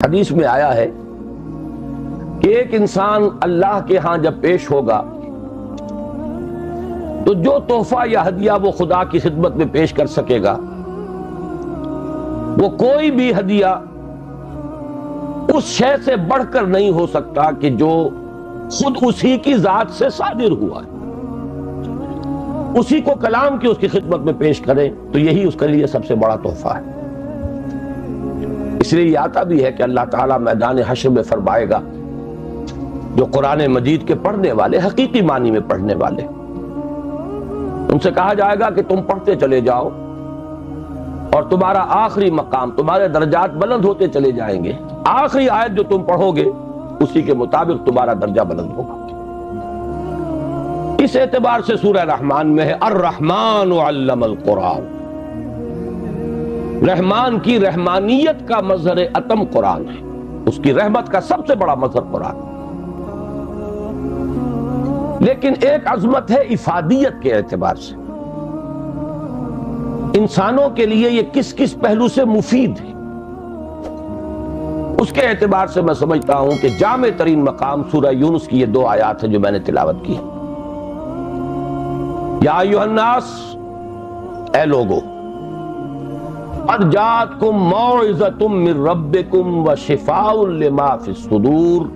حدیث میں آیا ہے کہ ایک انسان اللہ کے ہاں جب پیش ہوگا تو جو تحفہ یا ہدیہ وہ خدا کی خدمت میں پیش کر سکے گا وہ کوئی بھی ہدیہ اس شے سے بڑھ کر نہیں ہو سکتا کہ جو خود اسی کی ذات سے صادر ہوا ہے، اسی کو کلام کی اس کی خدمت میں پیش کریں تو یہی اس کے لیے سب سے بڑا تحفہ ہے۔ اس لیے یہ آتا بھی ہے کہ اللہ تعالیٰ میدان حشر میں فرمائے گا جو قرآن مجید کے پڑھنے والے، حقیقی معنی میں پڑھنے والے، ان سے کہا جائے گا کہ تم پڑھتے چلے جاؤ اور تمہارا آخری مقام، تمہارے درجات بلند ہوتے چلے جائیں گے، آخری آیت جو تم پڑھو گے اسی کے مطابق تمہارا درجہ بلند ہوگا۔ اس اعتبار سے سورہ رحمان میں ہے الرحمن علم القرآن، رحمان کی رحمانیت کا مظہر اتم قرآن ہے، اس کی رحمت کا سب سے بڑا مظہر قرآن۔ لیکن ایک عظمت ہے افادیت کے اعتبار سے، انسانوں کے لیے یہ کس کس پہلو سے مفید ہے، اس کے اعتبار سے میں سمجھتا ہوں کہ جامع ترین مقام سورہ یونس کی یہ دو آیات ہیں جو میں نے تلاوت کی۔ یا ایھا الناس، اے لوگو، قد جاءتکم موعظۃ من ربکم وشفاء لما فی الصدور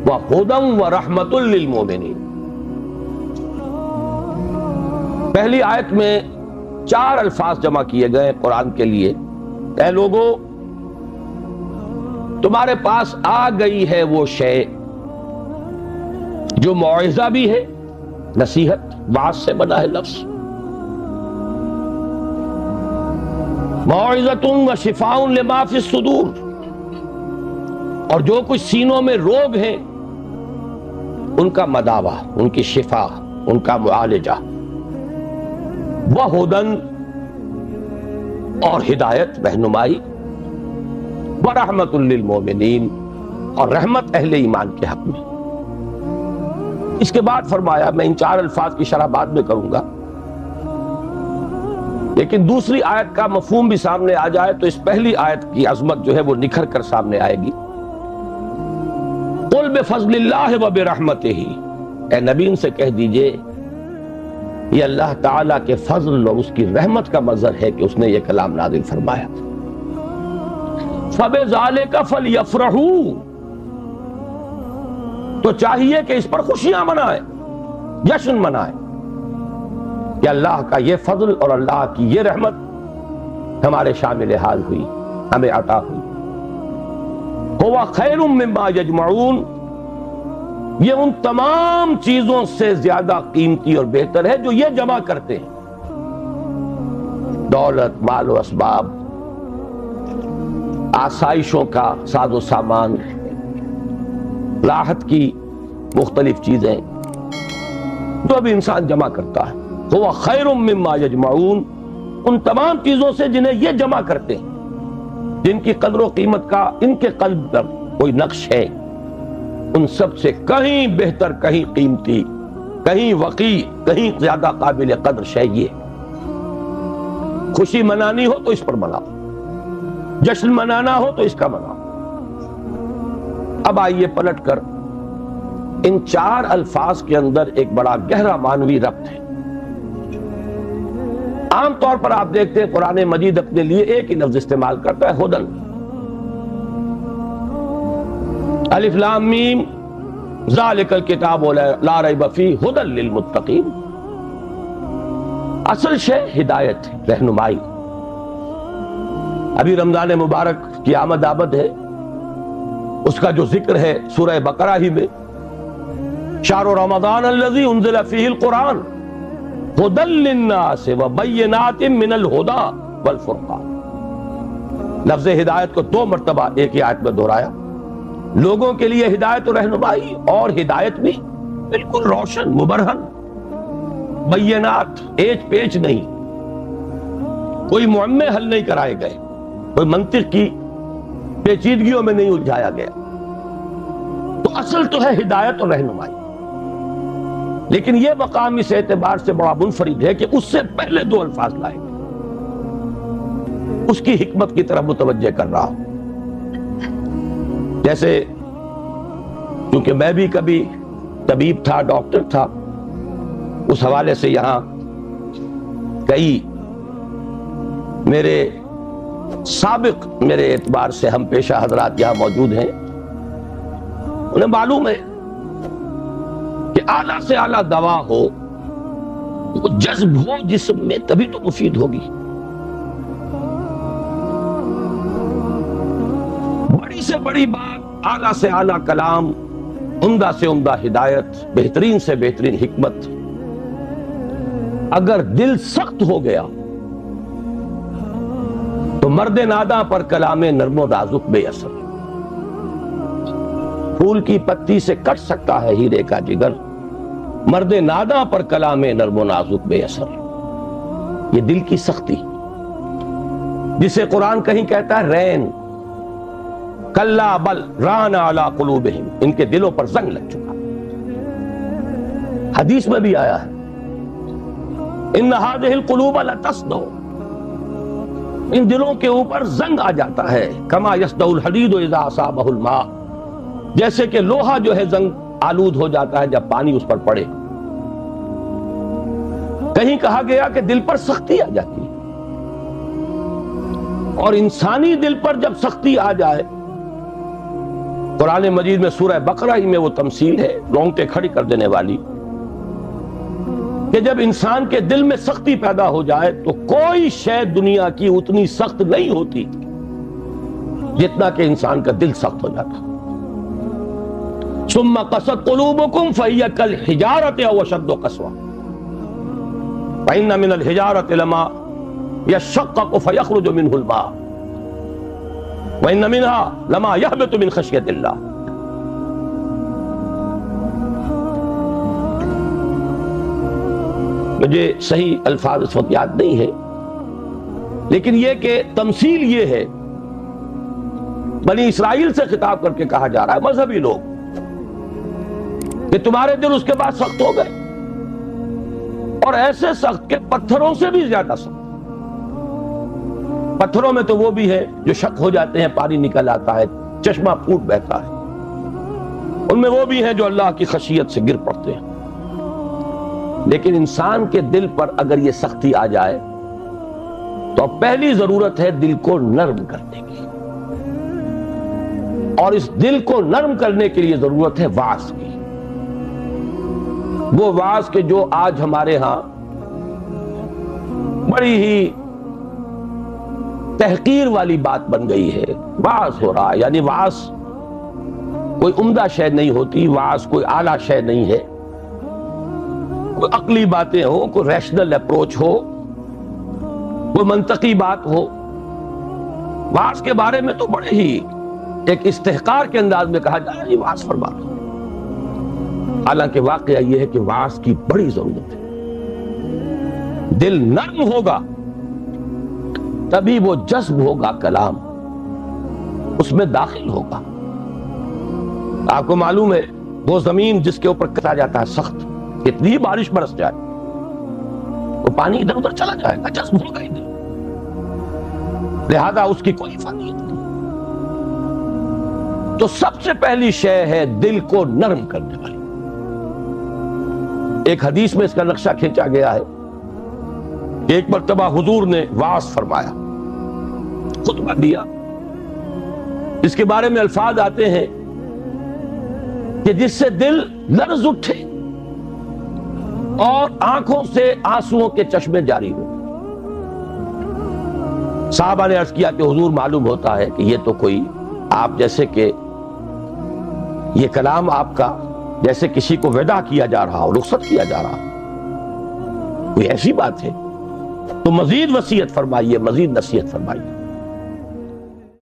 وہدی ورحمۃ للمؤمنین۔ پہلی آیت میں 4 الفاظ جمع کیے گئے قرآن کے لیے۔ اے لوگو، تمہارے پاس آ گئی ہے وہ شے جو موعظہ بھی ہے، نصیحت، واعظ سے بنا ہے لفظ، موعظۃ وشفاء لما فی الصدور، اور جو کچھ سینوں میں روگ ہیں ان کا مداوع، ان کی شفا، ان کا معالجہ، وہدی، اور ہدایت، رہنمائی، ورحمۃ للمؤمنین، اور رحمت اہل ایمان کے حق میں۔ اس کے بعد فرمایا، میں ان 4 الفاظ کی شرح بعد میں کروں گا، لیکن دوسری آیت کا مفہوم بھی سامنے آ جائے تو اس پہلی آیت کی عظمت جو ہے وہ نکھر کر سامنے آئے گی۔ قل بفضل اللہ وبرحمتہ، اے نبی ان سے کہہ دیجئے یہ اللہ تعالیٰ کے فضل اور اس کی رحمت کا مظہر ہے کہ اس نے یہ کلام نازل فرمایا۔ فبذالک فلیفرحوا، تو چاہیے کہ اس پر خوشیاں منائیں، جشن منائیں کہ اللہ کا یہ فضل اور اللہ کی یہ رحمت ہمارے شامل حال ہوئی، ہمیں عطا ہوئی۔ هو خیر مما یجمعون، یہ ان تمام چیزوں سے زیادہ قیمتی اور بہتر ہے جو یہ جمع کرتے ہیں، دولت، مال و اسباب، آسائشوں کا ساز و سامان، راحت کی مختلف چیزیں جو بھی انسان جمع کرتا ہے۔ هو خیر مما یجمعون، ان تمام چیزوں سے جنہیں یہ جمع کرتے ہیں، جن کی قدر و قیمت کا ان کے قلب پر کوئی نقش ہے، ان سب سے کہیں بہتر، کہیں قیمتی، کہیں وقی، کہیں زیادہ قابل قدر شے یہ۔ خوشی منانی ہو تو اس پر مناؤ، جشن منانا ہو تو اس کا مناؤ۔ اب آئیے پلٹ کر ان 4 الفاظ کے اندر ایک بڑا گہرا معنوی ربط ہے۔ عام طور پر آپ دیکھتے ہیں قرآن مجید اپنے لیے ایک ہی لفظ استعمال کرتا ہے، ہدن، الف لام میم ذالک الکتاب لا ریب فیہ ہدی للمتقین۔ اصل شے ہدایت ہے، رہنمائی۔ ابھی رمضان مبارک کی آمد آمد ہے، اس کا جو ذکر ہے سورہ بقرہ ہی میں، شہر رمضان الذی انزل فیہ القرآن ہدی للناس وبینات من الہدی والفرقان۔ لفظ ہدایت کو 2 مرتبہ ایک ہی آیت میں دہرایا، لوگوں کے لیے ہدایت و رہنمائی، اور ہدایت بھی بالکل روشن، مبرہن، بینات، ایچ پیچ نہیں، کوئی معمے حل نہیں کرائے گئے، کوئی منطق کی پیچیدگیوں میں نہیں الجھایا گیا۔ تو اصل تو ہے ہدایت اور رہنمائی، لیکن یہ مقام اس اعتبار سے بڑا منفرد ہے کہ اس سے پہلے 2 الفاظ لائے گئے۔ اس کی حکمت کی طرف متوجہ کر رہا ہوں۔ جیسے کیونکہ میں بھی کبھی طبیب تھا، ڈاکٹر تھا، اس حوالے سے یہاں کئی میرے سابق میرے اعتبار سے ہم پیشہ حضرات یہاں موجود ہیں، انہیں معلوم ہے کہ اعلیٰ سے اعلیٰ دوا ہو، وہ جذب ہو جسم میں تبھی تو مفید ہوگی۔ بڑی سے بڑی بات، اعلیٰ سے اعلیٰ کلام، عمدہ سے عمدہ ہدایت، بہترین سے بہترین حکمت، اگر دل سخت ہو گیا تو مرد ناداں پر کلام نرم و نازک بے اثر۔ پھول کی پتی سے کٹ سکتا ہے ہیرے کا جگر، مرد ناداں پر کلام نرم و نازک بے اثر۔ یہ دل کی سختی جسے قرآن کہیں کہتا ہے رین، کلا بل ران علی قلوبہم، ان کے دلوں پر زنگ لگ چکا۔ حدیث میں بھی آیا ہے ان هذه القلوب لتصدع، ان دلوں کے اوپر زنگ آ جاتا ہے، کما یصدع الحدید اذا اصابہ الماء، جیسے کہ لوہا جو ہے زنگ آلود ہو جاتا ہے جب پانی اس پر پڑے۔ کہیں کہا گیا کہ دل پر سختی آ جاتی ہے، اور انسانی دل پر جب سختی آ جائے، قرآن مجید میں سورہ بقرہ ہی میں وہ تمثیل ہے رونگٹے کھڑی کر دینے والی، کہ جب انسان کے دل میں سختی پیدا ہو جائے تو کوئی شے دنیا کی اتنی سخت نہیں ہوتی جتنا کہ انسان کا دل سخت ہو جاتا۔ ثم قست قلوبکم فہی کالحجارۃ او اشد قسوۃ فإن من الحجارۃ لما یشقق فیخرج منہ الماء وإن منها لما یہبط من خشیۃ اللہ۔ مجھے صحیح الفاظ اس وقت یاد نہیں ہے، لیکن یہ کہ تمثیل یہ ہے، بنی اسرائیل سے خطاب کر کے کہا جا رہا ہے، مذہبی لوگ، کہ تمہارے دل اس کے بعد سخت ہو گئے، اور ایسے سخت کہ پتھروں سے بھی زیادہ سخت۔ پتھروں میں تو وہ بھی ہے جو شک ہو جاتے ہیں، پانی نکل آتا ہے، چشمہ پھوٹ بہتا ہے، ان میں وہ بھی ہیں جو اللہ کی خشیت سے گر پڑتے ہیں۔ لیکن انسان کے دل پر اگر یہ سختی آ جائے تو پہلی ضرورت ہے دل کو نرم کرنے کی، اور اس دل کو نرم کرنے کے لیے ضرورت ہے واعظ کی۔ وہ واعظ کے جو آج ہمارے ہاں بڑی ہی تحقیر والی بات بن گئی ہے، واعظ ہو رہا ہے، یعنی واعظ کوئی عمدہ شے نہیں ہوتی، واعظ کوئی اعلیٰ شے نہیں ہے، کوئی عقلی باتیں ہو، کوئی ریشنل اپروچ ہو، کوئی منطقی بات ہو۔ واعظ کے بارے میں تو بڑے ہی ایک استحقار کے انداز میں کہا جائے یہ واعظ فرما رہا ہے، حالانکہ واقعہ یہ ہے کہ واعظ کی بڑی ضرورت ہے۔ دل نرم ہوگا تبھی وہ جذب ہوگا، کلام اس میں داخل ہوگا۔ آپ کو معلوم ہے وہ زمین جس کے اوپر کتا جاتا ہے سخت، کتنی بارش برس جائے وہ پانی ادھر ادھر چلا جائے گا، جذب ہوگا ہی نہیں، لہذا اس کی کوئی فانیت نہیں۔ تو سب سے پہلی شے ہے دل کو نرم کرنے والی۔ ایک حدیث میں اس کا نقشہ کھینچا گیا ہے کہ ایک مرتبہ حضور نے وعظ فرمایا، خطبہ دیا، اس کے بارے میں الفاظ آتے ہیں کہ جس سے دل لرز اٹھے اور آنکھوں سے آنسوؤں کے چشمے جاری ہو۔ صحابہ نے عرض کیا کہ حضور معلوم ہوتا ہے کہ یہ تو کوئی آپ جیسے کہ یہ کلام آپ کا جیسے کسی کو وداع کیا جا رہا ہو، رخصت کیا جا رہا ہو، کوئی ایسی بات ہے؟ تو مزید وصیت فرمائیے، مزید نصیحت فرمائیے۔